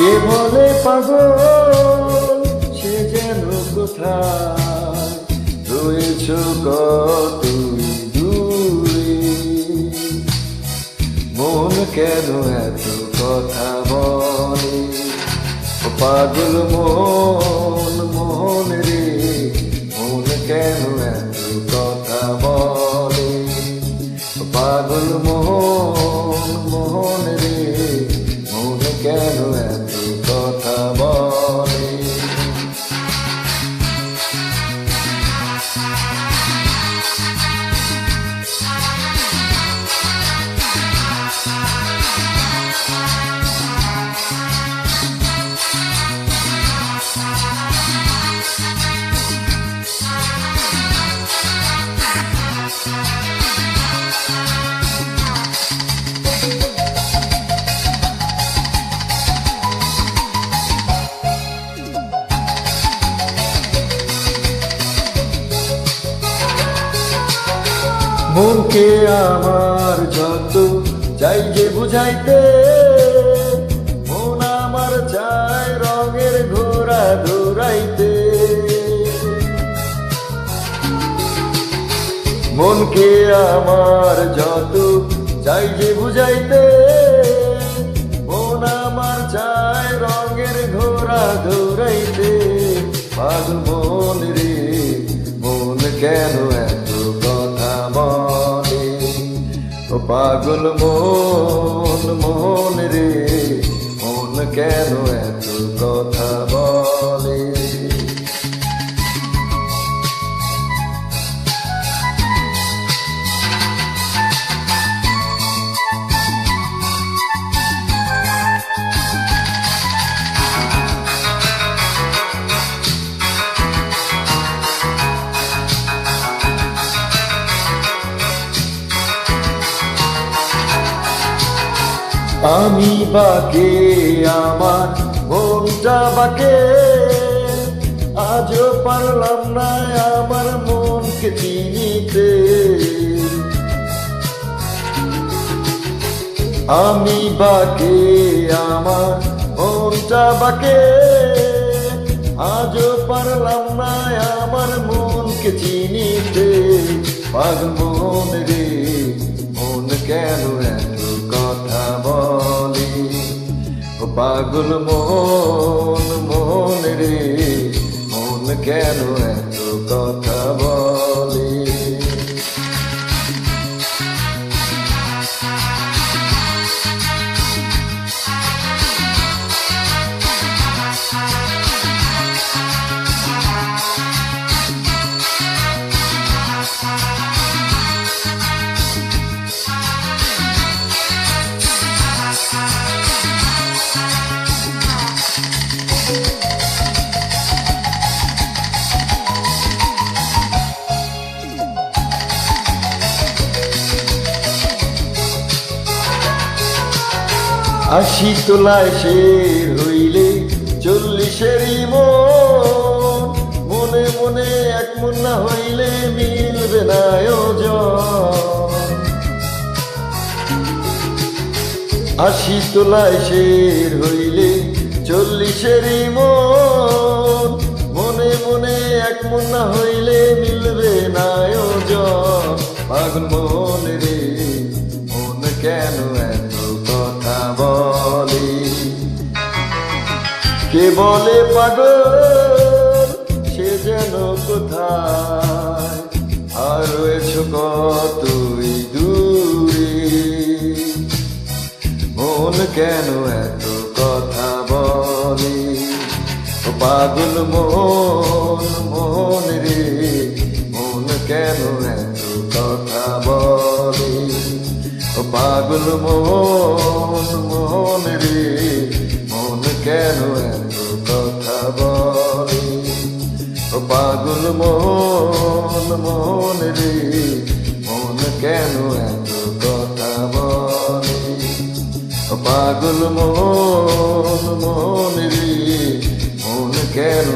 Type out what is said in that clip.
কে বলে পাগল সে যেন কোথায় রয়েছ কতই দূরে। মন কেন এত কথা বলে, ও পাগল মন মন রে, মন কেন এত কথা বলে, ও পাগল মন মন রে, মন কেন এত কথা বলে। মনকে আমার যত চাই যে বুঝাইতে, মন আমার চায় রঙের ঘোড়া দৌড়াইতে। মনকে আমার যত চাই যে বুঝাইতে, মন আমার চায় রঙের ঘোড়া দৌড়াইতে। পাগল মন রে, মন কেন এত কথা বলে, ও পাগল মন মন রে, মন কেন এত কথা বলে। আমি বাকে আমার মনটা বাকে, আজও পারলাম না আমার মনকে চিনিতে। আমি বাকে আমার মনটা বাকে, আজও পারলাম না আমার মনকে চিনিতে। পাগল মন রে, মন কেন এত কথা বলে, ও পাগল মন মন রে, মন কেন এত কথা বলে। আশি তোলায় শের হইলে 40-এরই মন, মনে মনে এক মন না হইলে মিলবে না ওজন। আশি তোলায় শের হইলে 40-এরই মন, মনে মনে এক মন না হইলে মিলবে না ওজন। পাগল মন রে, মন কেন এত কথা বলে, কে বলে পাগল সে যেন কোথায় আর রয়েছ কতই দূরে। মন কেন এত কথা বলে, ও পাগল মন মন রে, মন কেন এত কথা বলে, ও পাগল মন মন রে, মন কেন এত কথা বলে, ও পাগল মন মন রে, মন কেন এত কথা বলে, ও পাগল মন মন রে, মন কেন